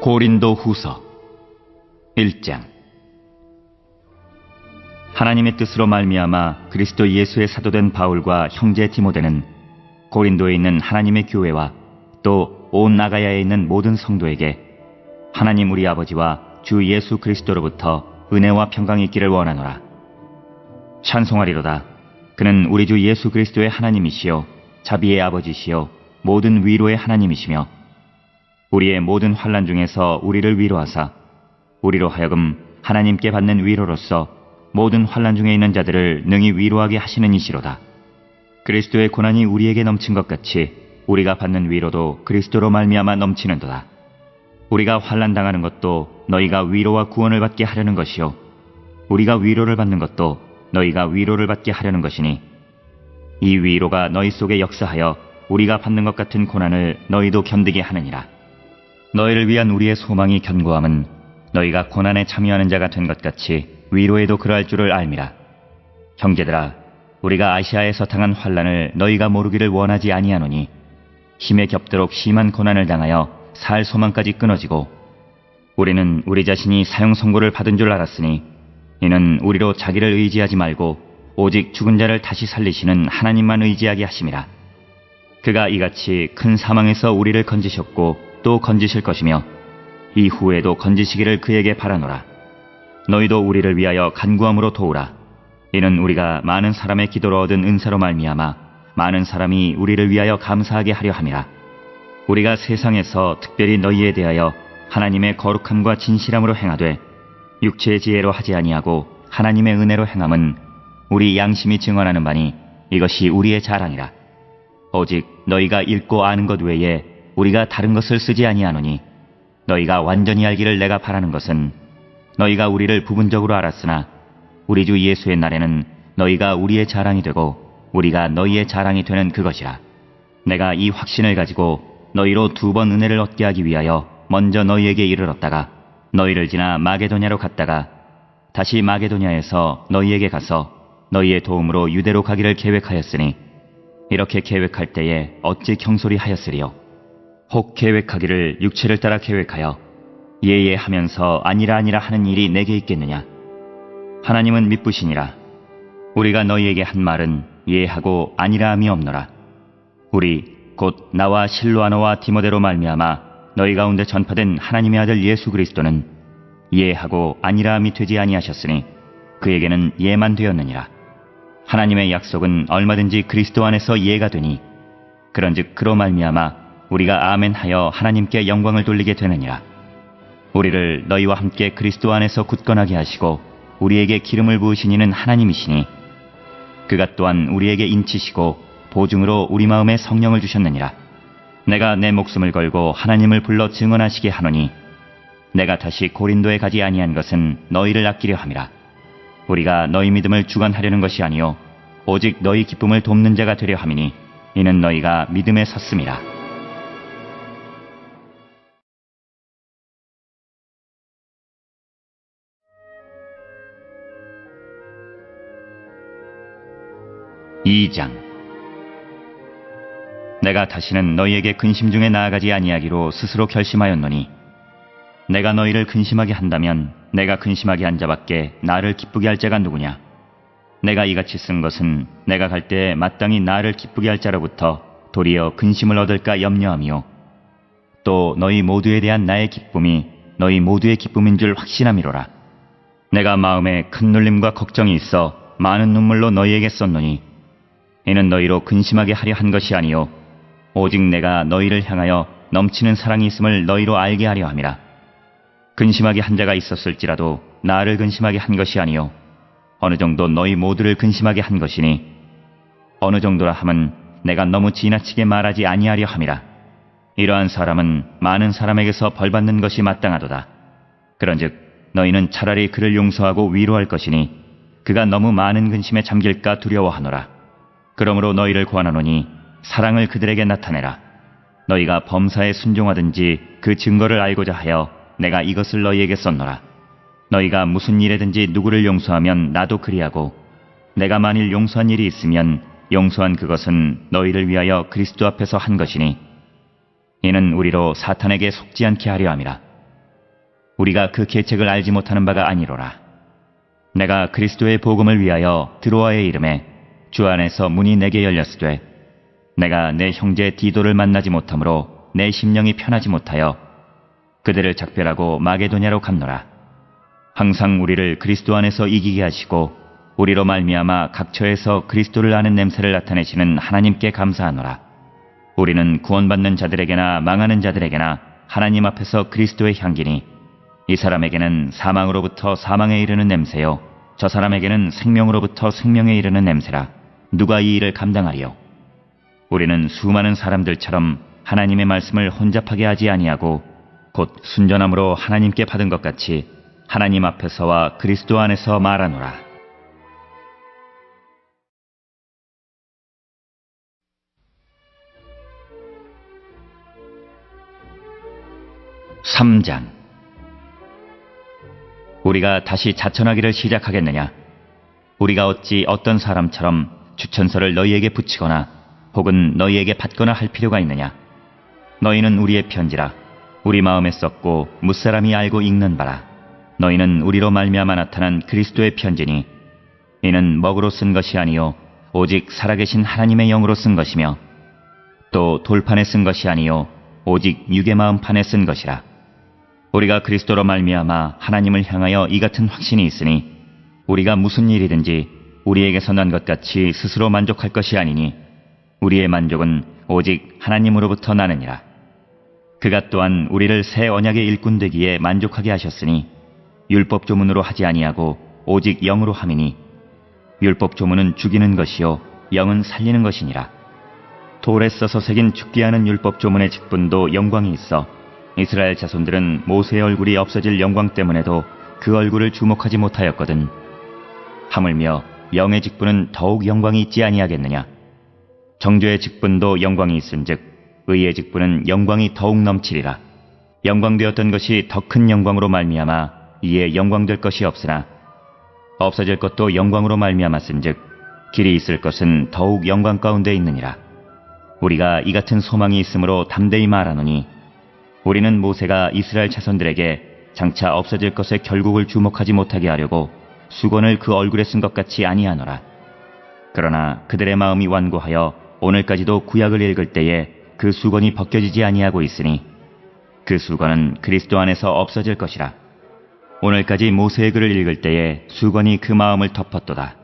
고린도 후서 1장. 하나님의 뜻으로 말미암아 그리스도 예수의 사도된 바울과 형제 디모데는 고린도에 있는 하나님의 교회와 또 온 아가야에 있는 모든 성도에게 하나님 우리 아버지와 주 예수 그리스도로부터 은혜와 평강이 있기를 원하노라. 찬송하리로다. 그는 우리 주 예수 그리스도의 하나님이시요 자비의 아버지시요 모든 위로의 하나님이시며 우리의 모든 환난 중에서 우리를 위로하사 우리로 하여금 하나님께 받는 위로로서 모든 환난 중에 있는 자들을 능히 위로하게 하시는 이시로다. 그리스도의 고난이 우리에게 넘친 것 같이 우리가 받는 위로도 그리스도로 말미암아 넘치는도다. 우리가 환난 당하는 것도 너희가 위로와 구원을 받게 하려는 것이요 우리가 위로를 받는 것도 너희가 위로를 받게 하려는 것이니 이 위로가 너희 속에 역사하여 우리가 받는 것 같은 고난을 너희도 견디게 하느니라. 너희를 위한 우리의 소망이 견고함은 너희가 고난에 참여하는 자가 된 것 같이 위로에도 그러할 줄을 알미라. 형제들아, 우리가 아시아에서 당한 환난을 너희가 모르기를 원하지 아니하노니 힘에 겹도록 심한 고난을 당하여 살 소망까지 끊어지고 우리는 우리 자신이 사형 선고를 받은 줄 알았으니 이는 우리로 자기를 의지하지 말고 오직 죽은 자를 다시 살리시는 하나님만 의지하게 하심이라. 그가 이같이 큰 사망에서 우리를 건지셨고 또 건지실 것이며 이후에도 건지시기를 그에게 바라노라. 너희도 우리를 위하여 간구함으로 도우라. 이는 우리가 많은 사람의 기도로 얻은 은사로 말미암아 많은 사람이 우리를 위하여 감사하게 하려 함이라. 우리가 세상에서 특별히 너희에 대하여 하나님의 거룩함과 진실함으로 행하되 육체의 지혜로 하지 아니하고 하나님의 은혜로 행함은 우리 양심이 증언하는 바니 이것이 우리의 자랑이라. 오직 너희가 읽고 아는 것 외에 우리가 다른 것을 쓰지 아니하노니 너희가 완전히 알기를 내가 바라는 것은 너희가 우리를 부분적으로 알았으나 우리 주 예수의 날에는 너희가 우리의 자랑이 되고 우리가 너희의 자랑이 되는 그것이라. 내가 이 확신을 가지고 너희로 2번 은혜를 얻게 하기 위하여 먼저 너희에게 이르렀다가 너희를 지나 마게도냐로 갔다가 다시 마게도냐에서 너희에게 가서 너희의 도움으로 유대로 가기를 계획하였으니 이렇게 계획할 때에 어찌 경솔히 하였으리요. 혹 계획하기를 육체를 따라 계획하여 예예하면서 아니라 하는 일이 내게 있겠느냐. 하나님은 미쁘시니라. 우리가 너희에게 한 말은 예하고 아니라함이 없노라. 우리 곧 나와 실로아노와 디모데로 말미암아 너희 가운데 전파된 하나님의 아들 예수 그리스도는 예하고 아니라함이 되지 아니하셨으니 그에게는 예만 되었느니라. 하나님의 약속은 얼마든지 그리스도 안에서 예가 되니 그런즉 그로 말미암아 우리가 아멘하여 하나님께 영광을 돌리게 되느니라. 우리를 너희와 함께 그리스도 안에서 굳건하게 하시고 우리에게 기름을 부으신 이는 하나님이시니 그가 또한 우리에게 인치시고 보증으로 우리 마음에 성령을 주셨느니라. 내가 내 목숨을 걸고 하나님을 불러 증언하시게 하노니 내가 다시 고린도에 가지 아니한 것은 너희를 아끼려 함이라. 우리가 너희 믿음을 주관하려는 것이 아니요 오직 너희 기쁨을 돕는 자가 되려 함이니 이는 너희가 믿음에 섰음이라. (2장) 내가 다시는 너희에게 근심 중에 나아가지 아니하기로 스스로 결심하였노니 내가 너희를 근심하게 한다면 내가 근심하게 한 자밖에 나를 기쁘게 할 자가 누구냐. 내가 이같이 쓴 것은 내가 갈 때에 마땅히 나를 기쁘게 할 자로부터 도리어 근심을 얻을까 염려하며 또 너희 모두에 대한 나의 기쁨이 너희 모두의 기쁨인 줄 확신함이로라. 내가 마음에 큰 눌림과 걱정이 있어 많은 눈물로 너희에게 썼노니 이는 너희로 근심하게 하려 한 것이 아니요 오직 내가 너희를 향하여 넘치는 사랑이 있음을 너희로 알게 하려 함이라. 근심하게 한 자가 있었을지라도 나를 근심하게 한 것이 아니요 어느 정도 너희 모두를 근심하게 한 것이니 어느 정도라 함은 내가 너무 지나치게 말하지 아니하려 함이라. 이러한 사람은 많은 사람에게서 벌받는 것이 마땅하도다. 그런즉 너희는 차라리 그를 용서하고 위로할 것이니 그가 너무 많은 근심에 잠길까 두려워하노라. 그러므로 너희를 권하노니 사랑을 그들에게 나타내라. 너희가 범사에 순종하든지 그 증거를 알고자 하여 내가 이것을 너희에게 썼노라. 너희가 무슨 일에든지 누구를 용서하면 나도 그리하고 내가 만일 용서한 일이 있으면 용서한 그것은 너희를 위하여 그리스도 앞에서 한 것이니 이는 우리로 사탄에게 속지 않게 하려 함이라. 우리가 그 계책을 알지 못하는 바가 아니로라. 내가 그리스도의 복음을 위하여 드로아의 이름에 주 안에서 문이 내게 열렸으되 내가 내 형제 디도를 만나지 못하므로 내 심령이 편하지 못하여 그들을 작별하고 마게도냐로 갔노라. 항상 우리를 그리스도 안에서 이기게 하시고 우리로 말미암아 각처에서 그리스도를 아는 냄새를 나타내시는 하나님께 감사하노라. 우리는 구원받는 자들에게나 망하는 자들에게나 하나님 앞에서 그리스도의 향기니 이 사람에게는 사망으로부터 사망에 이르는 냄새요 저 사람에게는 생명으로부터 생명에 이르는 냄새라. 누가 이 일을 감당하리요? 우리는 수많은 사람들처럼 하나님의 말씀을 혼잡하게 하지 아니하고 곧 순전함으로 하나님께 받은 것 같이 하나님 앞에서와 그리스도 안에서 말하노라. (3장) 우리가 다시 자천하기를 시작하겠느냐? 우리가 어찌 어떤 사람처럼 추천서를 너희에게 붙이거나 혹은 너희에게 받거나 할 필요가 있느냐? 너희는 우리의 편지라. 우리 마음에 썼고 무사람이 알고 읽는 바라. 너희는 우리로 말미암아 나타난 그리스도의 편지니 이는 먹으로 쓴 것이 아니요 오직 살아계신 하나님의 영으로 쓴 것이며 또 돌판에 쓴 것이 아니요 오직 육의 마음판에 쓴 것이라. 우리가 그리스도로 말미암아 하나님을 향하여 이 같은 확신이 있으니 우리가 무슨 일이든지 우리에게서 난 것 같이 스스로 만족할 것이 아니니 우리의 만족은 오직 하나님으로부터 나느니라. 그가 또한 우리를 새 언약의 일꾼 되기에 만족하게 하셨으니 율법 조문으로 하지 아니하고 오직 영으로 함이니 율법 조문은 죽이는 것이요 영은 살리는 것이니라. 돌에 써서 새긴 죽게 하는 율법 조문의 직분도 영광이 있어 이스라엘 자손들은 모세의 얼굴이 없어질 영광 때문에도 그 얼굴을 주목하지 못하였거든. 하물며 영의 직분은 더욱 영광이 있지 아니하겠느냐? 정죄의 직분도 영광이 있은즉 의의 직분은 영광이 더욱 넘치리라. 영광되었던 것이 더 큰 영광으로 말미암아 이에 영광될 것이 없으나 없어질 것도 영광으로 말미암았은즉 길이 있을 것은 더욱 영광 가운데 있느니라. 우리가 이 같은 소망이 있으므로 담대히 말하노니 우리는 모세가 이스라엘 자손들에게 장차 없어질 것의 결국을 주목하지 못하게 하려고 수건을 그 얼굴에 쓴 것 같이 아니하노라. 그러나 그들의 마음이 완고하여 오늘까지도 구약을 읽을 때에 그 수건이 벗겨지지 아니하고 있으니 그 수건은 그리스도 안에서 없어질 것이라. 오늘까지 모세의 글을 읽을 때에 수건이 그 마음을 덮었도다.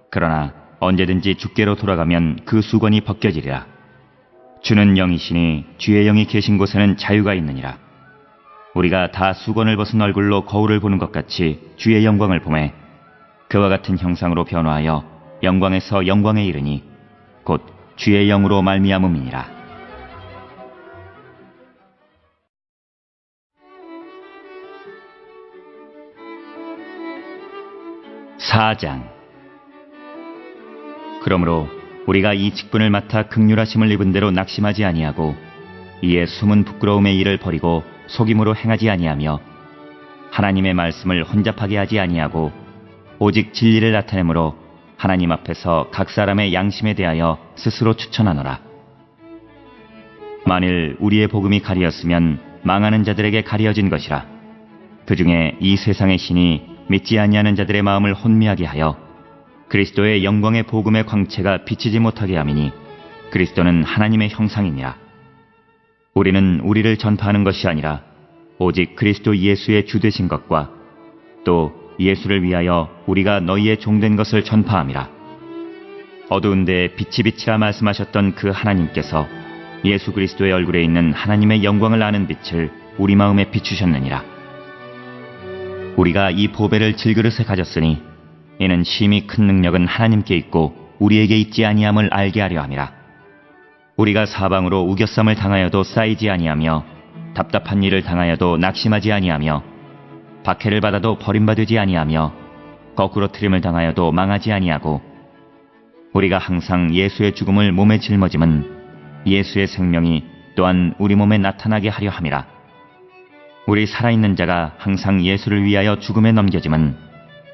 그러나 언제든지 주께로 돌아가면 그 수건이 벗겨지리라. 주는 영이시니 주의 영이 계신 곳에는 자유가 있느니라. 우리가 다 수건을 벗은 얼굴로 거울을 보는 것 같이 주의 영광을 보매 그와 같은 형상으로 변화하여 영광에서 영광에 이르니 곧 주의 영으로 말미암음이니라. 4장. 그러므로 우리가 이 직분을 맡아 긍휼하심을 입은 대로 낙심하지 아니하고 이에 숨은 부끄러움의 일을 버리고 속임으로 행하지 아니하며 하나님의 말씀을 혼잡하게 하지 아니하고 오직 진리를 나타내므로 하나님 앞에서 각 사람의 양심에 대하여 스스로 추천하노라. 만일 우리의 복음이 가리었으면 망하는 자들에게 가리어진 것이라. 그 중에 이 세상의 신이 믿지 아니하는 자들의 마음을 혼미하게 하여 그리스도의 영광의 복음의 광채가 비치지 못하게 함이니 그리스도는 하나님의 형상이니라. 우리는 우리를 전파하는 것이 아니라 오직 그리스도 예수의 주 되신 것과 또 예수를 위하여 우리가 너희의 종된 것을 전파함이라. 어두운 데에 빛이 비치라 말씀하셨던 그 하나님께서 예수 그리스도의 얼굴에 있는 하나님의 영광을 아는 빛을 우리 마음에 비추셨느니라. 우리가 이 보배를 질그릇에 가졌으니 이는 심히 큰 능력은 하나님께 있고 우리에게 있지 아니함을 알게 하려 함이라. 우리가 사방으로 우겨쌈을 당하여도 쌓이지 아니하며 답답한 일을 당하여도 낙심하지 아니하며 박해를 받아도 버림받지 아니하며 거꾸로 트림을 당하여도 망하지 아니하고 우리가 항상 예수의 죽음을 몸에 짊어짐은 예수의 생명이 또한 우리 몸에 나타나게 하려 함이라. 우리 살아있는 자가 항상 예수를 위하여 죽음에 넘겨짐은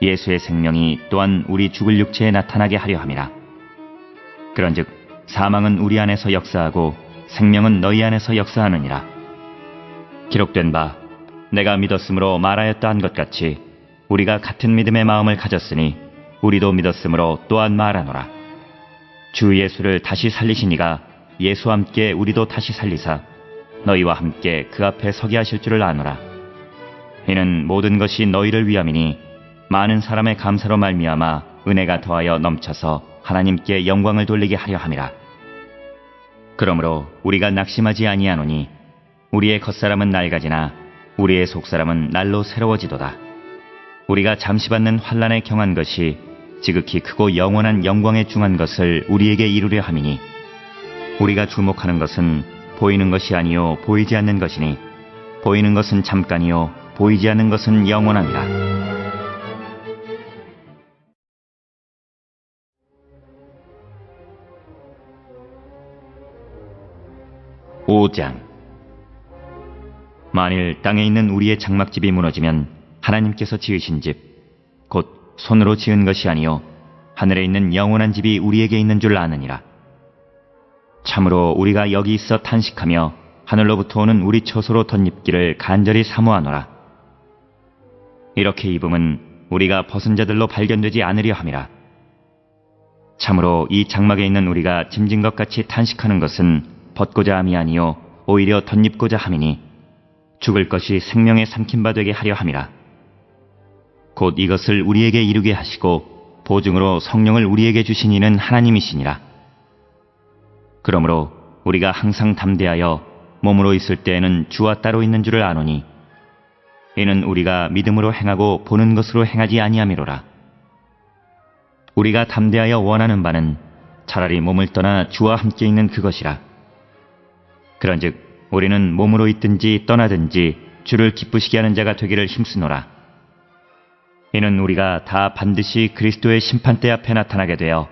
예수의 생명이 또한 우리 죽을 육체에 나타나게 하려 함이라. 그런즉 사망은 우리 안에서 역사하고 생명은 너희 안에서 역사하느니라. 기록된 바 내가 믿었으므로 말하였다 한 것 같이 우리가 같은 믿음의 마음을 가졌으니 우리도 믿었으므로 또한 말하노라. 주 예수를 다시 살리신 이가 예수와 함께 우리도 다시 살리사 너희와 함께 그 앞에 서게 하실 줄을 아노라. 이는 모든 것이 너희를 위함이니 많은 사람의 감사로 말미암아 은혜가 더하여 넘쳐서 하나님께 영광을 돌리게 하려 함이라. 그러므로 우리가 낙심하지 아니하노니 우리의 겉사람은 낡아지나 우리의 속사람은 날로 새로워지도다. 우리가 잠시 받는 환난에 경한 것이 지극히 크고 영원한 영광에 중한 것을 우리에게 이루려 함이니 우리가 주목하는 것은 보이는 것이 아니요 보이지 않는 것이니 보이는 것은 잠깐이요 보이지 않는 것은 영원함이라. 5장. 만일 땅에 있는 우리의 장막집이 무너지면 하나님께서 지으신 집, 곧 손으로 지은 것이 아니요 하늘에 있는 영원한 집이 우리에게 있는 줄 아느니라. 참으로 우리가 여기 있어 탄식하며 하늘로부터 오는 우리 처소로 덧입기를 간절히 사모하노라. 이렇게 입음은 우리가 벗은 자들로 발견되지 않으려 함이라. 참으로 이 장막에 있는 우리가 짐진 것 같이 탄식하는 것은 벗고자 함이 아니요 오히려 덧입고자 함이니 죽을 것이 생명에 삼킨 바 되게 하려 함이라. 곧 이것을 우리에게 이루게 하시고 보증으로 성령을 우리에게 주신 이는 하나님이시니라. 그러므로 우리가 항상 담대하여 몸으로 있을 때에는 주와 따로 있는 줄을 아노니 이는 우리가 믿음으로 행하고 보는 것으로 행하지 아니함이로라. 우리가 담대하여 원하는 바는 차라리 몸을 떠나 주와 함께 있는 그것이라. 그런즉 우리는 몸으로 있든지 떠나든지 주를 기쁘시게 하는 자가 되기를 힘쓰노라. 이는 우리가 다 반드시 그리스도의 심판대 앞에 나타나게 되어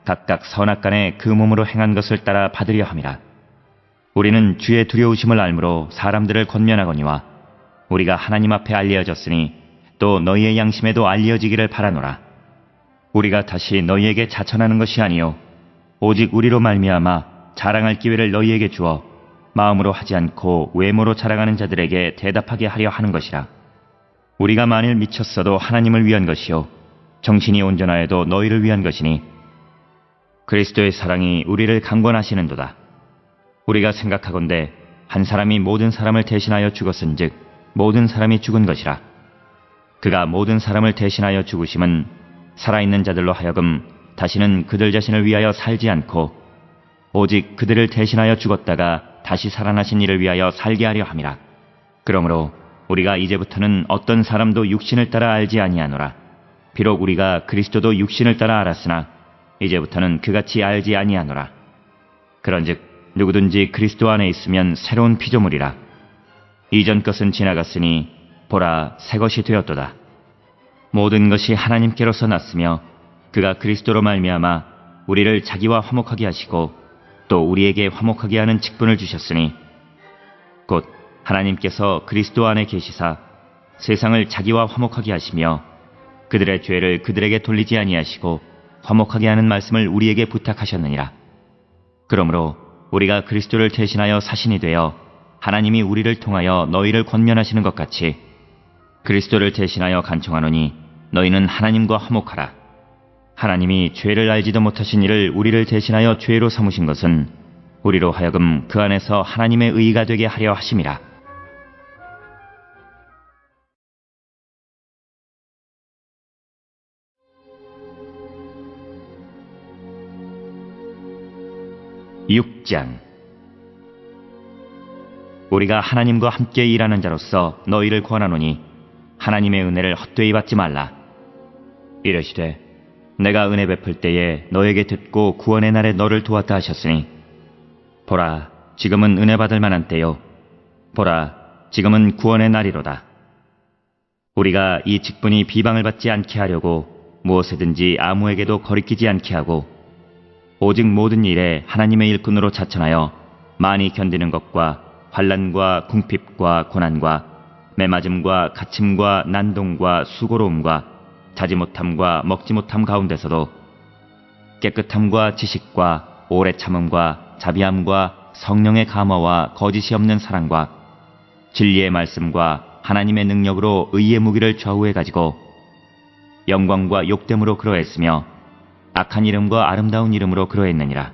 각각 선악간에 그 몸으로 행한 것을 따라 받으려 함이라. 우리는 주의 두려우심을 알므로 사람들을 권면하거니와 우리가 하나님 앞에 알려졌으니 또 너희의 양심에도 알려지기를 바라노라. 우리가 다시 너희에게 자천하는 것이 아니요 오직 우리로 말미암아 자랑할 기회를 너희에게 주어 마음으로 하지 않고 외모로 자랑하는 자들에게 대답하게 하려 하는 것이라. 우리가 만일 미쳤어도 하나님을 위한 것이요 정신이 온전하여도 너희를 위한 것이니 그리스도의 사랑이 우리를 강권하시는도다. 우리가 생각하건대 한 사람이 모든 사람을 대신하여 죽었은즉 모든 사람이 죽은 것이라. 그가 모든 사람을 대신하여 죽으심은 살아있는 자들로 하여금 다시는 그들 자신을 위하여 살지 않고 오직 그들을 대신하여 죽었다가 다시 살아나신 이를 위하여 살게 하려 함이라. 그러므로 우리가 이제부터는 어떤 사람도 육신을 따라 알지 아니하노라. 비록 우리가 그리스도도 육신을 따라 알았으나 이제부터는 그같이 알지 아니하노라. 그런즉 누구든지 그리스도 안에 있으면 새로운 피조물이라. 이전 것은 지나갔으니 보라 새 것이 되었도다. 모든 것이 하나님께로서 났으며 그가 그리스도로 말미암아 우리를 자기와 화목하게 하시고 또 우리에게 화목하게 하는 직분을 주셨으니 곧 하나님께서 그리스도 안에 계시사 세상을 자기와 화목하게 하시며 그들의 죄를 그들에게 돌리지 아니하시고 화목하게 하는 말씀을 우리에게 부탁하셨느니라. 그러므로 우리가 그리스도를 대신하여 사신이 되어 하나님이 우리를 통하여 너희를 권면하시는 것 같이 그리스도를 대신하여 간청하노니 너희는 하나님과 화목하라. 하나님이 죄를 알지도 못하신 이를 우리를 대신하여 죄로 삼으신 것은 우리로 하여금 그 안에서 하나님의 의가 되게 하려 하심이라. (6장) 우리가 하나님과 함께 일하는 자로서 너희를 권하노니 하나님의 은혜를 헛되이 받지 말라. 이르시되 내가 은혜 베풀 때에 너에게 듣고 구원의 날에 너를 도왔다 하셨으니 보라 지금은 은혜 받을 만한 때요 보라 지금은 구원의 날이로다. 우리가 이 직분이 비방을 받지 않게 하려고 무엇에든지 아무에게도 거리끼지 않게 하고 오직 모든 일에 하나님의 일꾼으로 자천하여 많이 견디는 것과 환난과 궁핍과 고난과 매맞음과 갇힘과 난동과 수고로움과 자지 못함과 먹지 못함 가운데서도 깨끗함과 지식과 오래 참음과 자비함과 성령의 감화와 거짓이 없는 사랑과 진리의 말씀과 하나님의 능력으로 의의 무기를 좌우해 가지고 영광과 욕됨으로 그러했으며 악한 이름과 아름다운 이름으로 그러했느니라.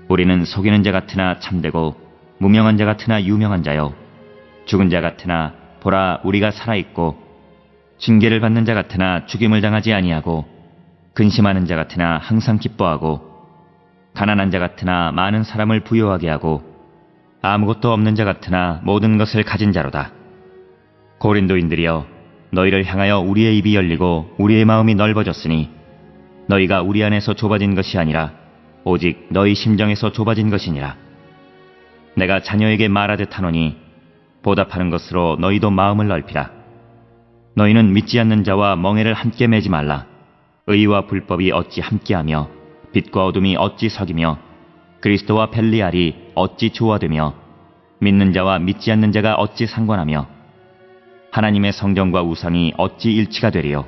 우리는 속이는 자 같으나 참되고 무명한 자 같으나 유명한 자요 죽은 자 같으나 보라 우리가 살아있고 징계를 받는 자 같으나 죽임을 당하지 아니하고 근심하는 자 같으나 항상 기뻐하고 가난한 자 같으나 많은 사람을 부요하게 하고 아무것도 없는 자 같으나 모든 것을 가진 자로다. 고린도인들이여 너희를 향하여 우리의 입이 열리고 우리의 마음이 넓어졌으니 너희가 우리 안에서 좁아진 것이 아니라 오직 너희 심정에서 좁아진 것이니라. 내가 자녀에게 말하듯 하노니 보답하는 것으로 너희도 마음을 넓히라. 너희는 믿지 않는 자와 멍에를 함께 매지 말라. 의와 불법이 어찌 함께하며 빛과 어둠이 어찌 석이며 그리스도와 벨리알이 어찌 조화되며 믿는 자와 믿지 않는 자가 어찌 상관하며 하나님의 성전과 우상이 어찌 일치가 되리요.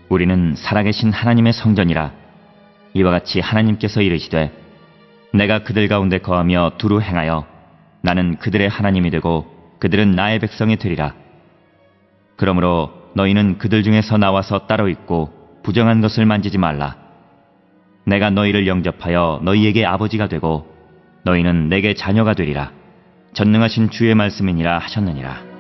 우리는 살아계신 하나님의 성전이라. 이와 같이 하나님께서 이르시되 내가 그들 가운데 거하며 두루 행하여 나는 그들의 하나님이 되고 그들은 나의 백성이 되리라. 그러므로 너희는 그들 중에서 나와서 따로 있고 부정한 것을 만지지 말라. 내가 너희를 영접하여 너희에게 아버지가 되고 너희는 내게 자녀가 되리라. 전능하신 주의 말씀이니라 하셨느니라.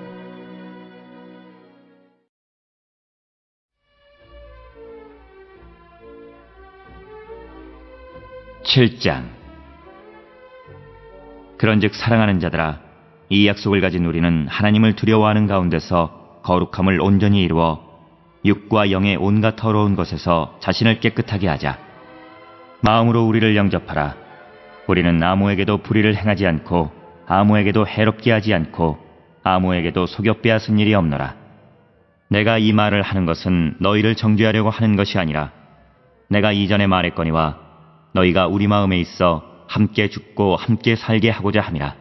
(7장) 그런즉 사랑하는 자들아 이 약속을 가진 우리는 하나님을 두려워하는 가운데서 거룩함을 온전히 이루어 육과 영의 온갖 더러운 것에서 자신을 깨끗하게 하자. 마음으로 우리를 영접하라. 우리는 아무에게도 불의를 행하지 않고 아무에게도 해롭게 하지 않고 아무에게도 속여 빼앗은 일이 없노라. 내가 이 말을 하는 것은 너희를 정죄하려고 하는 것이 아니라 내가 이전에 말했거니와 너희가 우리 마음에 있어 함께 죽고 함께 살게 하고자 함이라.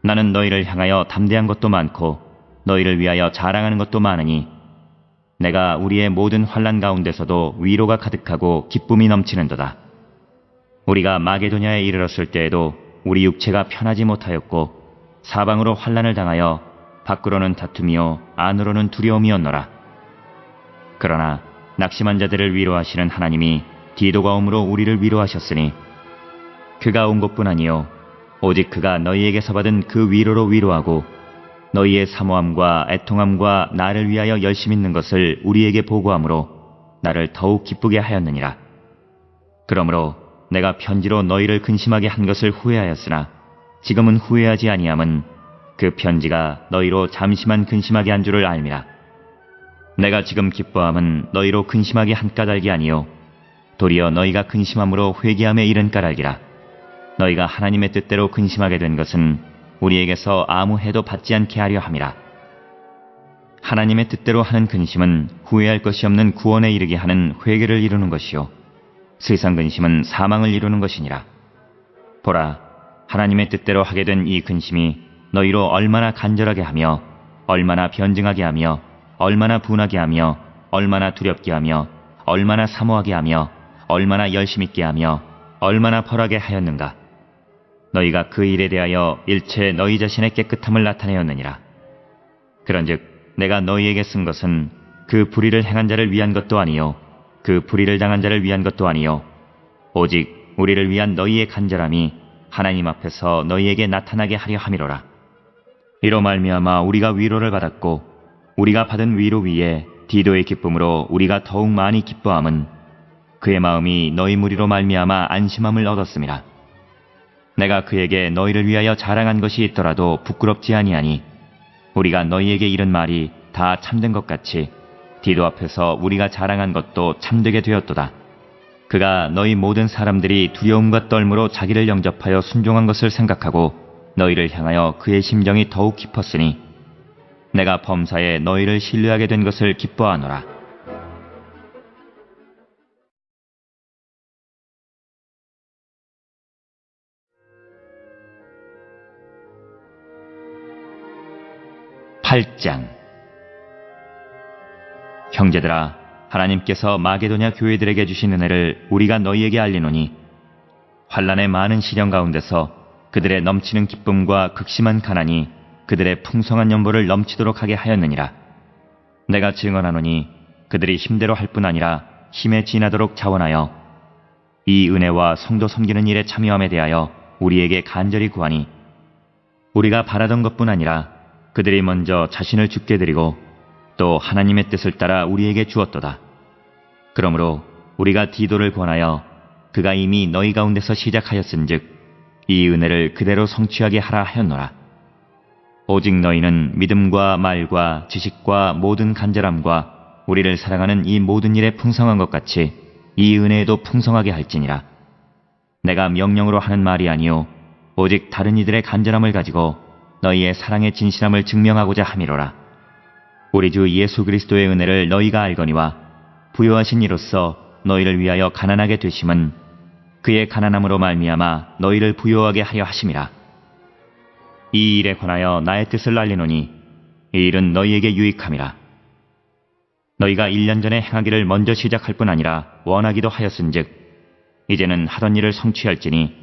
나는 너희를 향하여 담대한 것도 많고 너희를 위하여 자랑하는 것도 많으니 내가 우리의 모든 환난 가운데서도 위로가 가득하고 기쁨이 넘치는도다. 우리가 마게도냐에 이르렀을 때에도 우리 육체가 편하지 못하였고 사방으로 환난을 당하여 밖으로는 다툼이요 안으로는 두려움이었노라. 그러나 낙심한 자들을 위로하시는 하나님이 디도가 om으로 우리를 위로하셨으니 그가 온 것뿐 아니요 오직 그가 너희에게서 받은 그 위로로 위로하고 너희의 사모함과 애통함과 나를 위하여 열심 있는 것을 우리에게 보고함으로 나를 더욱 기쁘게 하였느니라. 그러므로 내가 편지로 너희를 근심하게 한 것을 후회하였으나 지금은 후회하지 아니함은 그 편지가 너희로 잠시만 근심하게 한 줄을 알미라. 내가 지금 기뻐함은 너희로 근심하게 한 까닭이 아니요 도리어 너희가 근심함으로 회개함에 이른 까닭이라. 너희가 하나님의 뜻대로 근심하게 된 것은 우리에게서 아무 해도 받지 않게 하려 함이라. 하나님의 뜻대로 하는 근심은 후회할 것이 없는 구원에 이르게 하는 회개를 이루는 것이요 세상 근심은 사망을 이루는 것이니라. 보라, 하나님의 뜻대로 하게 된 이 근심이 너희로 얼마나 간절하게 하며 얼마나 변증하게 하며 얼마나 분하게 하며 얼마나 두렵게 하며 얼마나 사모하게 하며 얼마나 열심 있게 하며 얼마나 벌하게 하였는가. 너희가 그 일에 대하여 일체 너희 자신의 깨끗함을 나타내었느니라. 그런즉 내가 너희에게 쓴 것은 그 불의를 행한 자를 위한 것도 아니요 그 불의를 당한 자를 위한 것도 아니요 오직 우리를 위한 너희의 간절함이 하나님 앞에서 너희에게 나타나게 하려 함이로라. 이로 말미암아 우리가 위로를 받았고 우리가 받은 위로 위에 디도의 기쁨으로 우리가 더욱 많이 기뻐함은 그의 마음이 너희 무리로 말미암아 안심함을 얻었음이라. 내가 그에게 너희를 위하여 자랑한 것이 있더라도 부끄럽지 아니하니 우리가 너희에게 이른 말이 다 참된 것 같이 디도 앞에서 우리가 자랑한 것도 참되게 되었도다. 그가 너희 모든 사람들이 두려움과 떨므로 자기를 영접하여 순종한 것을 생각하고 너희를 향하여 그의 심정이 더욱 깊었으니 내가 범사에 너희를 신뢰하게 된 것을 기뻐하노라. (8장) 형제들아, 하나님께서 마게도냐 교회들에게 주신 은혜를 우리가 너희에게 알리노니 환난의 많은 시련 가운데서 그들의 넘치는 기쁨과 극심한 가난이 그들의 풍성한 연보를 넘치도록 하게 하였느니라. 내가 증언하노니 그들이 힘대로 할 뿐 아니라 힘에 지나도록 자원하여 이 은혜와 성도 섬기는 일에 참여함에 대하여 우리에게 간절히 구하니, 우리가 바라던 것뿐 아니라 그들이 먼저 자신을 주께 드리고 또 하나님의 뜻을 따라 우리에게 주었도다. 그러므로 우리가 디도를 권하여 그가 이미 너희 가운데서 시작하였은즉 이 은혜를 그대로 성취하게 하라 하였노라. 오직 너희는 믿음과 말과 지식과 모든 간절함과 우리를 사랑하는 이 모든 일에 풍성한 것 같이 이 은혜에도 풍성하게 할지니라. 내가 명령으로 하는 말이 아니요 오직 다른 이들의 간절함을 가지고 너희의 사랑의 진실함을 증명하고자 함이로라. 우리 주 예수 그리스도의 은혜를 너희가 알거니와 부요하신 이로써 너희를 위하여 가난하게 되심은 그의 가난함으로 말미암아 너희를 부요하게 하려 하심이라. 이 일에 관하여 나의 뜻을 알리노니 이 일은 너희에게 유익함이라. 너희가 1년 전에 행하기를 먼저 시작할 뿐 아니라 원하기도 하였은즉 이제는 하던 일을 성취할지니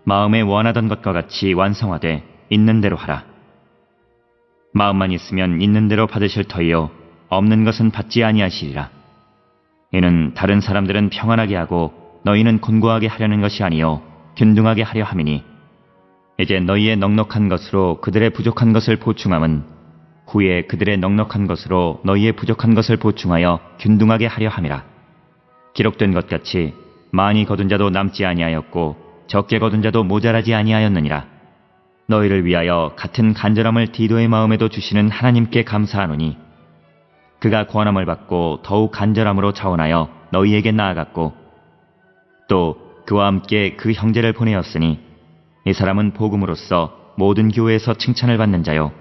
마음에 원하던 것과 같이 완성하되 있는 대로 하라. 마음만 있으면 있는 대로 받으실 터이요 없는 것은 받지 아니하시리라. 이는 다른 사람들은 평안하게 하고 너희는 곤고하게 하려는 것이 아니요 균등하게 하려 함이니, 이제 너희의 넉넉한 것으로 그들의 부족한 것을 보충함은 후에 그들의 넉넉한 것으로 너희의 부족한 것을 보충하여 균등하게 하려 함이라. 기록된 것 같이 많이 거둔 자도 남지 아니하였고 적게 거둔 자도 모자라지 아니하였느니라. 너희를 위하여 같은 간절함을 디도의 마음에도 주시는 하나님께 감사하노니, 그가 권함을 받고 더욱 간절함으로 자원하여 너희에게 나아갔고 또 그와 함께 그 형제를 보내었으니 이 사람은 복음으로써 모든 교회에서 칭찬을 받는 자요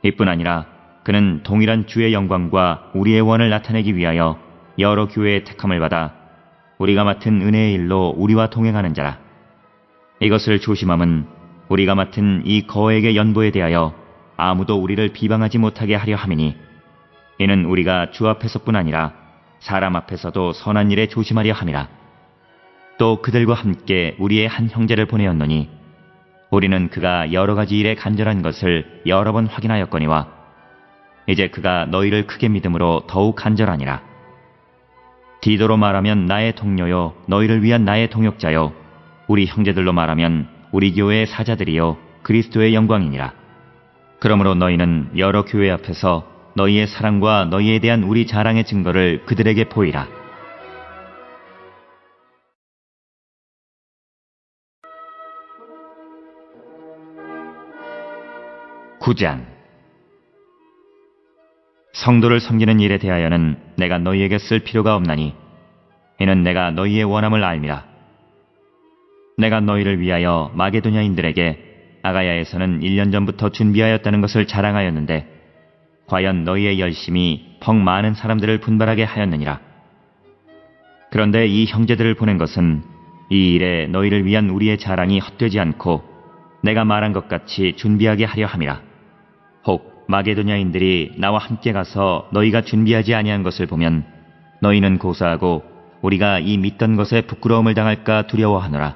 이뿐 아니라 그는 동일한 주의 영광과 우리의 원을 나타내기 위하여 여러 교회의 택함을 받아 우리가 맡은 은혜의 일로 우리와 동행하는 자라. 이것을 조심함은 우리가 맡은 이 거액의 연보에 대하여 아무도 우리를 비방하지 못하게 하려 함이니, 이는 우리가 주 앞에서뿐 아니라 사람 앞에서도 선한 일에 조심하려 함이라. 또 그들과 함께 우리의 한 형제를 보내었노니 우리는 그가 여러 가지 일에 간절한 것을 여러 번 확인하였거니와 이제 그가 너희를 크게 믿음으로 더욱 간절하니라. 디도로 말하면 나의 동료요 너희를 위한 나의 동역자요 우리 형제들로 말하면 우리 교회의 사자들이요 그리스도의 영광이니라. 그러므로 너희는 여러 교회 앞에서 너희의 사랑과 너희에 대한 우리 자랑의 증거를 그들에게 보이라. (9장) 성도를 섬기는 일에 대하여는 내가 너희에게 쓸 필요가 없나니 이는 내가 너희의 원함을 알미라. 내가 너희를 위하여 마게도냐인들에게 아가야에서는 1년 전부터 준비하였다는 것을 자랑하였는데 과연 너희의 열심이 퍽 많은 사람들을 분발하게 하였느니라. 그런데 이 형제들을 보낸 것은 이 일에 너희를 위한 우리의 자랑이 헛되지 않고 내가 말한 것 같이 준비하게 하려 함이라. 혹 마게도냐인들이 나와 함께 가서 너희가 준비하지 아니한 것을 보면 너희는 고사하고 우리가 이 믿던 것에 부끄러움을 당할까 두려워하노라.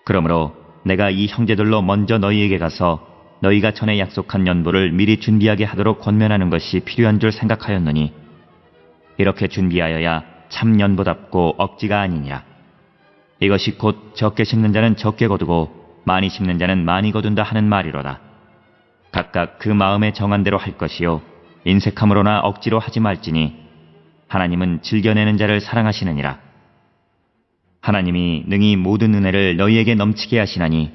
그러므로 내가 이 형제들로 먼저 너희에게 가서 너희가 전에 약속한 연보를 미리 준비하게 하도록 권면하는 것이 필요한 줄 생각하였노니 이렇게 준비하여야 참 연보답고 억지가 아니니라. 이것이 곧 적게 심는 자는 적게 거두고 많이 심는 자는 많이 거둔다 하는 말이로다. 각각 그 마음에 정한 대로 할 것이요 인색함으로나 억지로 하지 말지니 하나님은 즐겨내는 자를 사랑하시느니라. 하나님이 능히 모든 은혜를 너희에게 넘치게 하시나니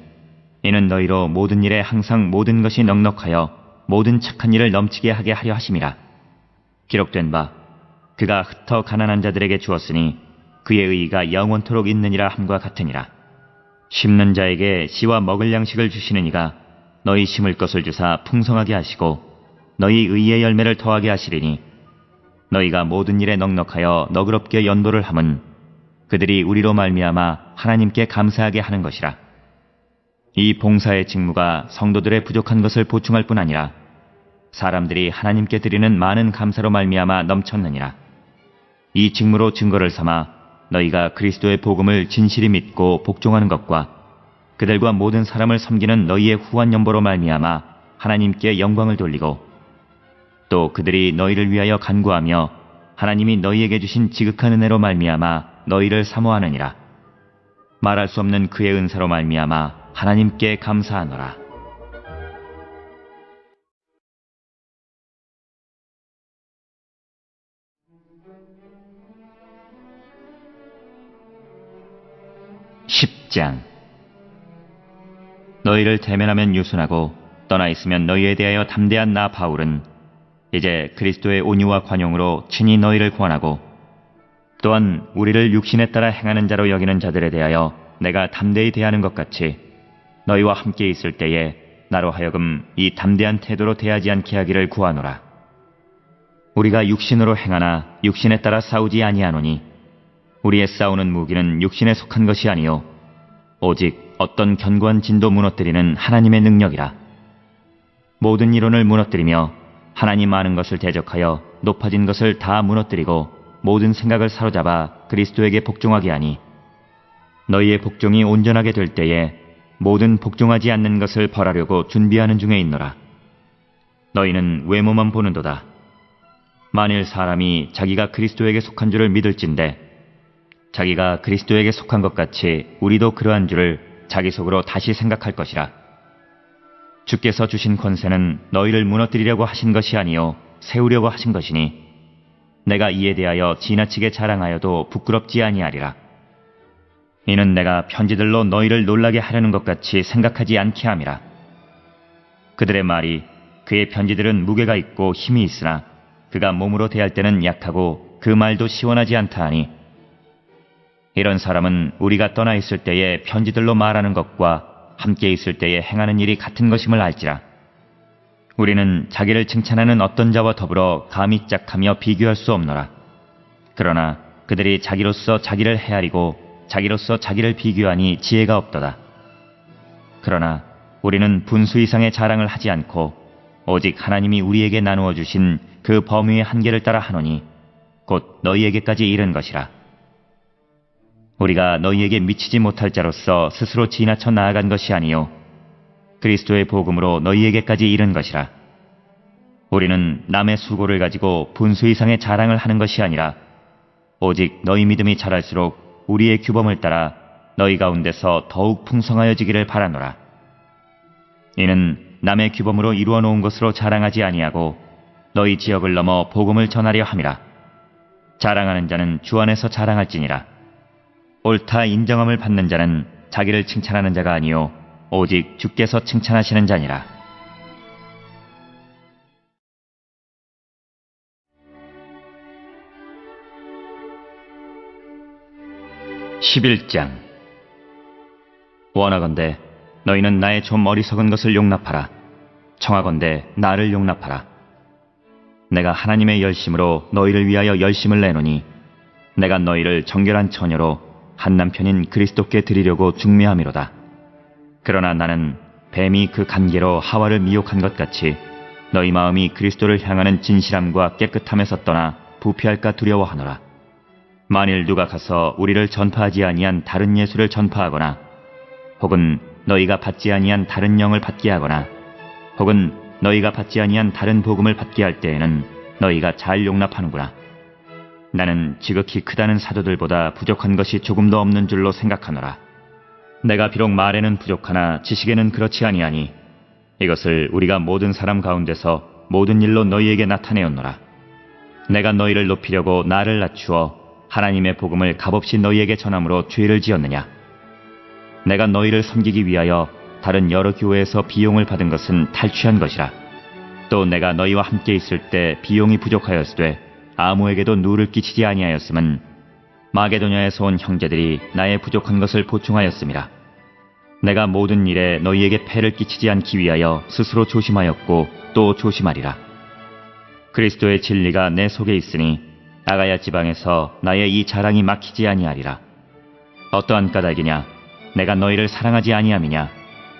이는 너희로 모든 일에 항상 모든 것이 넉넉하여 모든 착한 일을 넘치게 하게 하려 하심이라. 기록된 바 그가 흩어 가난한 자들에게 주었으니 그의 의의가 영원토록 있느니라 함과 같으니라. 심는 자에게 씨와 먹을 양식을 주시는 이가 너희 심을 것을 주사 풍성하게 하시고 너희 의의 열매를 더하게 하시리니 너희가 모든 일에 넉넉하여 너그럽게 연보를 함은 그들이 우리로 말미암아 하나님께 감사하게 하는 것이라. 이 봉사의 직무가 성도들의 부족한 것을 보충할 뿐 아니라 사람들이 하나님께 드리는 많은 감사로 말미암아 넘쳤느니라. 이 직무로 증거를 삼아 너희가 그리스도의 복음을 진실히 믿고 복종하는 것과 그들과 모든 사람을 섬기는 너희의 후한 연보로 말미암아 하나님께 영광을 돌리고 또 그들이 너희를 위하여 간구하며 하나님이 너희에게 주신 지극한 은혜로 말미암아 너희를 사모하느니라. 말할 수 없는 그의 은사로 말미암아 하나님께 감사하노라. (10장) 너희를 대면하면 유순하고 떠나 있으면 너희에 대하여 담대한 나 바울은 이제 그리스도의 온유와 관용으로 친히 너희를 권하고 또한 우리를 육신에 따라 행하는 자로 여기는 자들에 대하여 내가 담대히 대하는 것 같이 너희와 함께 있을 때에 나로 하여금 이 담대한 태도로 대하지 않게 하기를 구하노라. 우리가 육신으로 행하나 육신에 따라 싸우지 아니하노니 우리의 싸우는 무기는 육신에 속한 것이 아니요 오직 어떤 견고한 진도 무너뜨리는 하나님의 능력이라. 모든 이론을 무너뜨리며 하나님 아는 것을 대적하여 높아진 것을 다 무너뜨리고 모든 생각을 사로잡아 그리스도에게 복종하게 하니 너희의 복종이 온전하게 될 때에 모든 복종하지 않는 것을 벌하려고 준비하는 중에 있노라. 너희는 외모만 보는도다. 만일 사람이 자기가 그리스도에게 속한 줄을 믿을진대 자기가 그리스도에게 속한 것 같이 우리도 그러한 줄을 자기 속으로 다시 생각할 것이라. 주께서 주신 권세는 너희를 무너뜨리려고 하신 것이 아니요 세우려고 하신 것이니 내가 이에 대하여 지나치게 자랑하여도 부끄럽지 아니하리라. 이는 내가 편지들로 너희를 놀라게 하려는 것 같이 생각하지 않게 함이라. 그들의 말이 그의 편지들은 무게가 있고 힘이 있으나 그가 몸으로 대할 때는 약하고 그 말도 시원하지 않다 하니 이런 사람은 우리가 떠나 있을 때에 편지들로 말하는 것과 함께 있을 때에 행하는 일이 같은 것임을 알지라. 우리는 자기를 칭찬하는 어떤 자와 더불어 감히 짝하며 비교할 수 없노라. 그러나 그들이 자기로서 자기를 헤아리고 자기로서 자기를 비교하니 지혜가 없도다. 그러나 우리는 분수 이상의 자랑을 하지 않고 오직 하나님이 우리에게 나누어 주신 그 범위의 한계를 따라 하노니 곧 너희에게까지 이른 것이라. 우리가 너희에게 미치지 못할 자로서 스스로 지나쳐 나아간 것이 아니요 그리스도의 복음으로 너희에게까지 이른 것이라. 우리는 남의 수고를 가지고 분수 이상의 자랑을 하는 것이 아니라 오직 너희 믿음이 자랄수록 우리의 규범을 따라 너희 가운데서 더욱 풍성하여지기를 바라노라. 이는 남의 규범으로 이루어 놓은 것으로 자랑하지 아니하고 너희 지역을 넘어 복음을 전하려 함이라. 자랑하는 자는 주 안에서 자랑할지니라. 옳다 인정함을 받는 자는 자기를 칭찬하는 자가 아니요 오직 주께서 칭찬하시는 자니라. (11장) 원하건대 너희는 나의 좀 어리석은 것을 용납하라. 청하건대 나를 용납하라. 내가 하나님의 열심으로 너희를 위하여 열심을 내노니 내가 너희를 정결한 처녀로 한 남편인 그리스도께 드리려고 중매함이로다. 그러나 나는 뱀이 그 간계로 하와를 미혹한 것 같이 너희 마음이 그리스도를 향하는 진실함과 깨끗함에서 떠나 부패할까 두려워하노라. 만일 누가 가서 우리를 전파하지 아니한 다른 예수를 전파하거나 혹은 너희가 받지 아니한 다른 영을 받게 하거나 혹은 너희가 받지 아니한 다른 복음을 받게 할 때에는 너희가 잘 용납하는구나. 나는 지극히 크다는 사도들보다 부족한 것이 조금도 없는 줄로 생각하노라. 내가 비록 말에는 부족하나 지식에는 그렇지 아니하니 이것을 우리가 모든 사람 가운데서 모든 일로 너희에게 나타내었노라. 내가 너희를 높이려고 나를 낮추어 하나님의 복음을 값없이 너희에게 전함으로 죄를 지었느냐. 내가 너희를 섬기기 위하여 다른 여러 교회에서 비용을 받은 것은 탈취한 것이라. 또 내가 너희와 함께 있을 때 비용이 부족하였으되 아무에게도 누를 끼치지 아니하였음은 마게도냐에서 온 형제들이 나의 부족한 것을 보충하였음이라. 내가 모든 일에 너희에게 폐를 끼치지 않기 위하여 스스로 조심하였고 또 조심하리라. 그리스도의 진리가 내 속에 있으니 아가야 지방에서 나의 이 자랑이 막히지 아니하리라. 어떠한 까닭이냐? 내가 너희를 사랑하지 아니함이냐?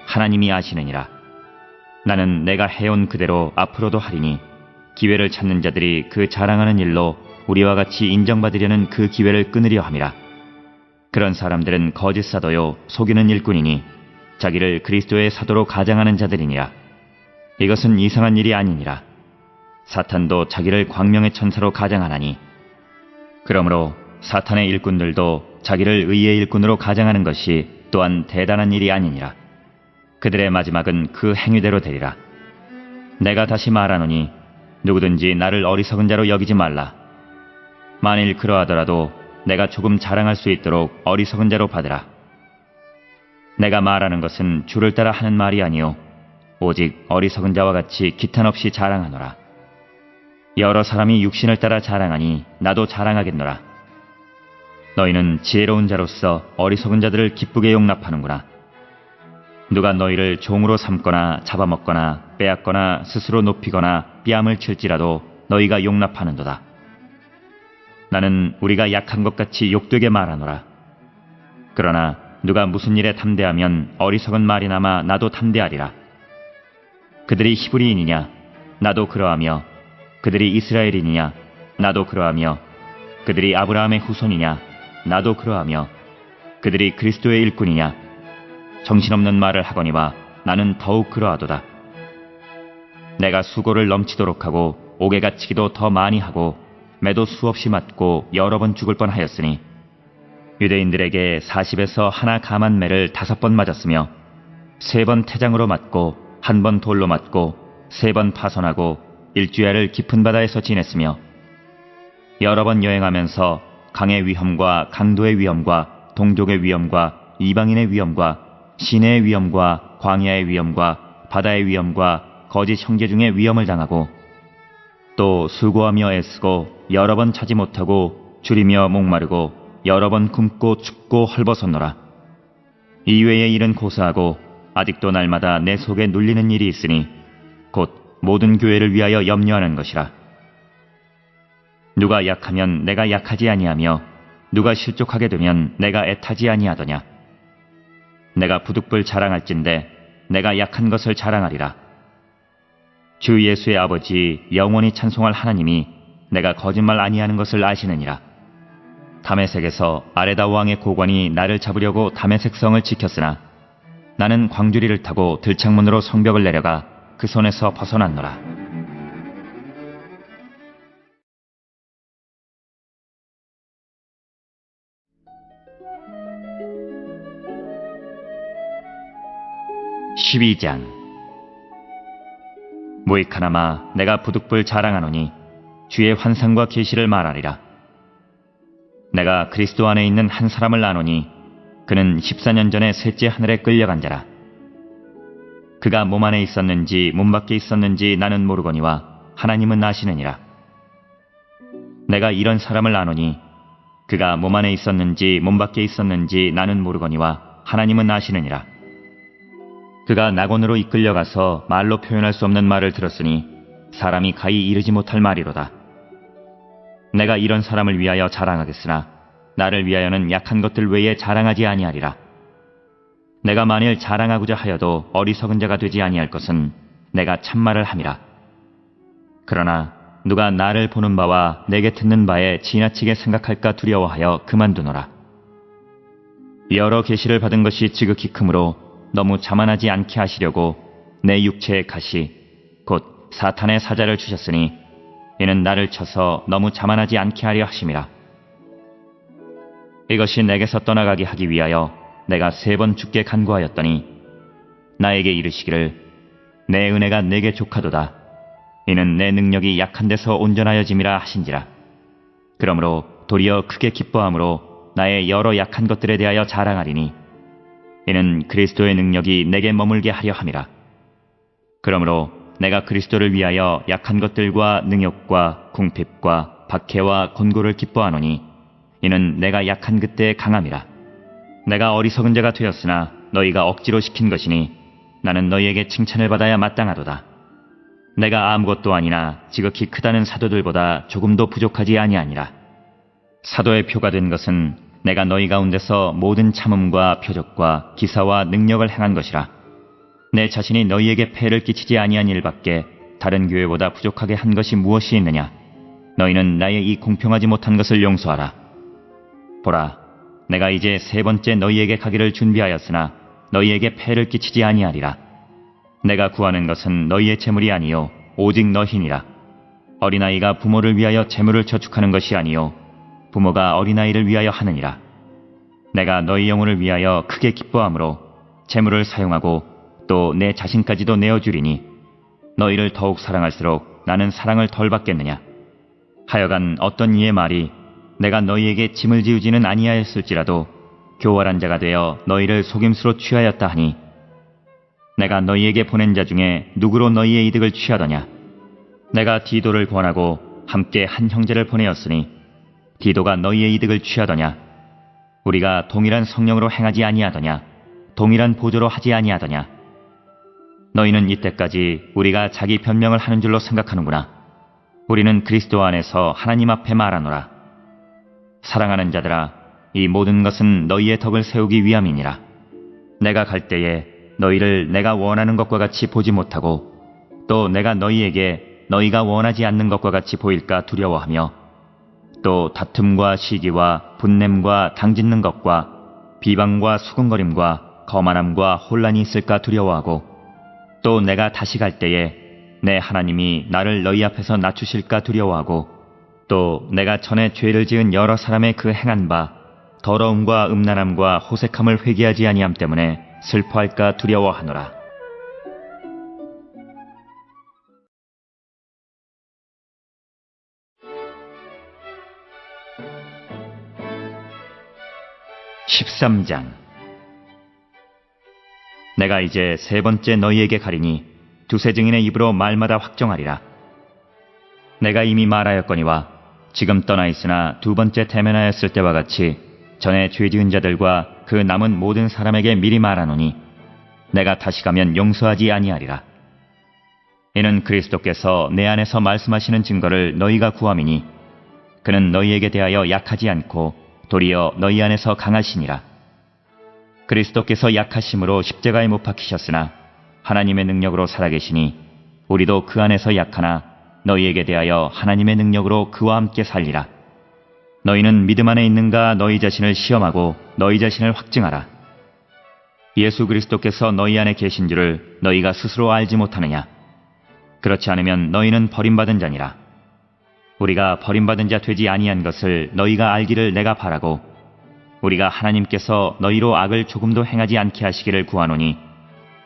하나님이 아시느니라. 나는 내가 해온 그대로 앞으로도 하리니 기회를 찾는 자들이 그 자랑하는 일로 우리와 같이 인정받으려는 그 기회를 끊으려 함이라. 그런 사람들은 거짓 사도요 속이는 일꾼이니 자기를 그리스도의 사도로 가장하는 자들이니라. 이것은 이상한 일이 아니니라. 사탄도 자기를 광명의 천사로 가장하나니, 그러므로 사탄의 일꾼들도 자기를 의의 일꾼으로 가장하는 것이 또한 대단한 일이 아니니라. 그들의 마지막은 그 행위대로 되리라. 내가 다시 말하노니 누구든지 나를 어리석은 자로 여기지 말라. 만일 그러하더라도 내가 조금 자랑할 수 있도록 어리석은 자로 받으라. 내가 말하는 것은 주를 따라 하는 말이 아니요 오직 어리석은 자와 같이 기탄 없이 자랑하노라. 여러 사람이 육신을 따라 자랑하니 나도 자랑하겠노라. 너희는 지혜로운 자로서 어리석은 자들을 기쁘게 용납하는구나. 누가 너희를 종으로 삼거나 잡아먹거나 빼앗거나 스스로 높이거나 뺨을 칠지라도 너희가 용납하는도다. 나는 우리가 약한 것 같이 욕되게 말하노라. 그러나 누가 무슨 일에 탐대하면 어리석은 말이나마 나도 탐대하리라. 그들이 히브리인이냐? 나도 그러하며 그들이 이스라엘인이냐? 나도 그러하며 그들이 아브라함의 후손이냐? 나도 그러하며 그들이 그리스도의 일꾼이냐? 정신없는 말을 하거니와 나는 더욱 그러하도다. 내가 수고를 넘치도록 하고 옥에 갇히기도 더 많이 하고 매도 수없이 맞고 여러 번 죽을 뻔하였으니 유대인들에게 40에서 하나 감한 매를 5번 맞았으며 3번 태장으로 맞고 1번 돌로 맞고 3번 파선하고 1주야를 깊은 바다에서 지냈으며 여러 번 여행하면서 강의 위험과 강도의 위험과 동족의 위험과 이방인의 위험과 시내의 위험과 광야의 위험과 바다의 위험과 거짓 형제 중의 위험을 당하고 또 수고하며 애쓰고 여러 번 차지 못하고 줄이며 목마르고 여러 번 굶고 춥고 헐벗었노라. 이외의 일은 고사하고 아직도 날마다 내 속에 눌리는 일이 있으니 곧 모든 교회를 위하여 염려하는 것이라. 누가 약하면 내가 약하지 아니하며 누가 실족하게 되면 내가 애타지 아니하더냐. 내가 부득불 자랑할진대 내가 약한 것을 자랑하리라. 주 예수의 아버지 영원히 찬송할 하나님이 내가 거짓말 아니하는 것을 아시느니라. 다메섹에서 아레다 왕의 고관이 나를 잡으려고 다메섹 성을 지켰으나 나는 광주리를 타고 들창문으로 성벽을 내려가 그 손에서 벗어났노라. (12장) 모이카나마 내가 부득불 자랑하노니 주의 환상과 계시를 말하리라. 내가 그리스도 안에 있는 한 사람을 아노니 그는 14년 전에 셋째 하늘에 끌려간 자라. 그가 몸 안에 있었는지 몸 밖에 있었는지 나는 모르거니와 하나님은 아시느니라. 내가 이런 사람을 아노니 그가 몸 안에 있었는지 몸 밖에 있었는지 나는 모르거니와 하나님은 아시느니라. 그가 낙원으로 이끌려가서 말로 표현할 수 없는 말을 들었으니 사람이 가히 이르지 못할 말이로다. 내가 이런 사람을 위하여 자랑하겠으나 나를 위하여는 약한 것들 외에 자랑하지 아니하리라. 내가 만일 자랑하고자 하여도 어리석은 자가 되지 아니할 것은 내가 참말을 함이라. 그러나 누가 나를 보는 바와 내게 듣는 바에 지나치게 생각할까 두려워하여 그만두노라. 여러 계시를 받은 것이 지극히 크므로 너무 자만하지 않게 하시려고 내 육체의 가시 곧 사탄의 사자를 주셨으니 이는 나를 쳐서 너무 자만하지 않게 하려 하심이라. 이것이 내게서 떠나가게 하기 위하여 내가 3번 주께 간구하였더니 나에게 이르시기를 내 은혜가 내게 족하도다. 이는 내 능력이 약한 데서 온전하여짐이라 하신지라. 그러므로 도리어 크게 기뻐함으로 나의 여러 약한 것들에 대하여 자랑하리니 이는 그리스도의 능력이 내게 머물게 하려 함이라. 그러므로 내가 그리스도를 위하여 약한 것들과 능욕과 궁핍과 박해와 곤고를 기뻐하노니 이는 내가 약한 그때의 강함이라. 내가 어리석은 자가 되었으나 너희가 억지로 시킨 것이니 나는 너희에게 칭찬을 받아야 마땅하도다. 내가 아무것도 아니나 지극히 크다는 사도들보다 조금도 부족하지 아니하니라. 사도의 표가 된 것은 내가 너희 가운데서 모든 참음과 표적과 기사와 능력을 행한 것이라. 내 자신이 너희에게 폐를 끼치지 아니한 일밖에 다른 교회보다 부족하게 한 것이 무엇이 있느냐. 너희는 나의 이 공평하지 못한 것을 용서하라. 보라, 내가 이제 3번째 너희에게 가기를 준비하였으나 너희에게 폐를 끼치지 아니하리라. 내가 구하는 것은 너희의 재물이 아니요 오직 너희니라. 어린아이가 부모를 위하여 재물을 저축하는 것이 아니요 부모가 어린아이를 위하여 하느니라. 내가 너희 영혼을 위하여 크게 기뻐함으로 재물을 사용하고 또 내 자신까지도 내어주리니 너희를 더욱 사랑할수록 나는 사랑을 덜 받겠느냐. 하여간 어떤 이의 말이 내가 너희에게 짐을 지우지는 아니하였을지라도 교활한 자가 되어 너희를 속임수로 취하였다 하니 내가 너희에게 보낸 자 중에 누구로 너희의 이득을 취하더냐. 내가 디도를 권하고 함께 한 형제를 보내었으니 디도가 너희의 이득을 취하더냐. 우리가 동일한 성령으로 행하지 아니하더냐. 동일한 보조로 하지 아니하더냐. 너희는 이때까지 우리가 자기 변명을 하는 줄로 생각하는구나. 우리는 그리스도 안에서 하나님 앞에 말하노라. 사랑하는 자들아, 이 모든 것은 너희의 덕을 세우기 위함이니라. 내가 갈 때에 너희를 내가 원하는 것과 같이 보지 못하고 또 내가 너희에게 너희가 원하지 않는 것과 같이 보일까 두려워하며 또 다툼과 시기와 분냄과 당짓는 것과 비방과 수군거림과 거만함과 혼란이 있을까 두려워하고 또 내가 다시 갈 때에 내 하나님이 나를 너희 앞에서 낮추실까 두려워하고 또 내가 전에 죄를 지은 여러 사람의 그 행한 바 더러움과 음란함과 호색함을 회개하지 아니함 때문에 슬퍼할까 두려워하노라. (13장) 내가 이제 세 번째 너희에게 가리니 두세 증인의 입으로 말마다 확정하리라. 내가 이미 말하였거니와 지금 떠나 있으나 두 번째 대면하였을 때와 같이 전에 죄 지은 자들과 그 남은 모든 사람에게 미리 말하노니 내가 다시 가면 용서하지 아니하리라. 이는 그리스도께서 내 안에서 말씀하시는 증거를 너희가 구함이니 그는 너희에게 대하여 약하지 않고 도리어 너희 안에서 강하시니라. 그리스도께서 약하심으로 십자가에 못 박히셨으나 하나님의 능력으로 살아계시니 우리도 그 안에서 약하나 너희에게 대하여 하나님의 능력으로 그와 함께 살리라. 너희는 믿음 안에 있는가 너희 자신을 시험하고 너희 자신을 확증하라. 예수 그리스도께서 너희 안에 계신 줄을 너희가 스스로 알지 못하느냐. 그렇지 않으면 너희는 버림받은 자니라. 우리가 버림받은 자 되지 아니한 것을 너희가 알기를 내가 바라고 우리가 하나님께서 너희로 악을 조금도 행하지 않게 하시기를 구하노니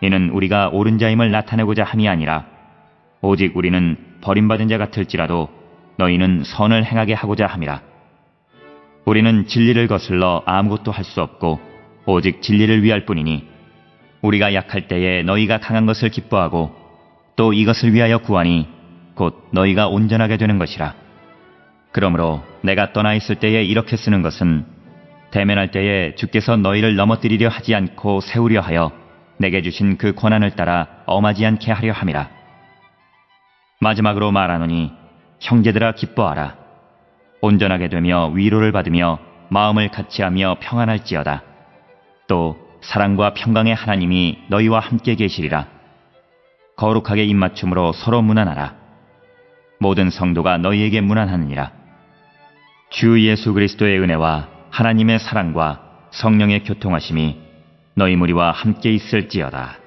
이는 우리가 옳은 자임을 나타내고자 함이 아니라 오직 우리는 버림받은 자 같을지라도 너희는 선을 행하게 하고자 함이라. 우리는 진리를 거슬러 아무것도 할 수 없고 오직 진리를 위할 뿐이니 우리가 약할 때에 너희가 강한 것을 기뻐하고 또 이것을 위하여 구하니 곧 너희가 온전하게 되는 것이라. 그러므로 내가 떠나 있을 때에 이렇게 쓰는 것은 대면할 때에 주께서 너희를 넘어뜨리려 하지 않고 세우려 하여 내게 주신 그 권한을 따라 엄하지 않게 하려 함이라. 마지막으로 말하노니 형제들아 기뻐하라. 온전하게 되며 위로를 받으며 마음을 같이하며 평안할지어다. 또 사랑과 평강의 하나님이 너희와 함께 계시리라. 거룩하게 입맞춤으로 서로 문안하라. 모든 성도가 너희에게 문안하느니라. 주 예수 그리스도의 은혜와 하나님의 사랑과 성령의 교통하심이 너희 무리와 함께 있을지어다.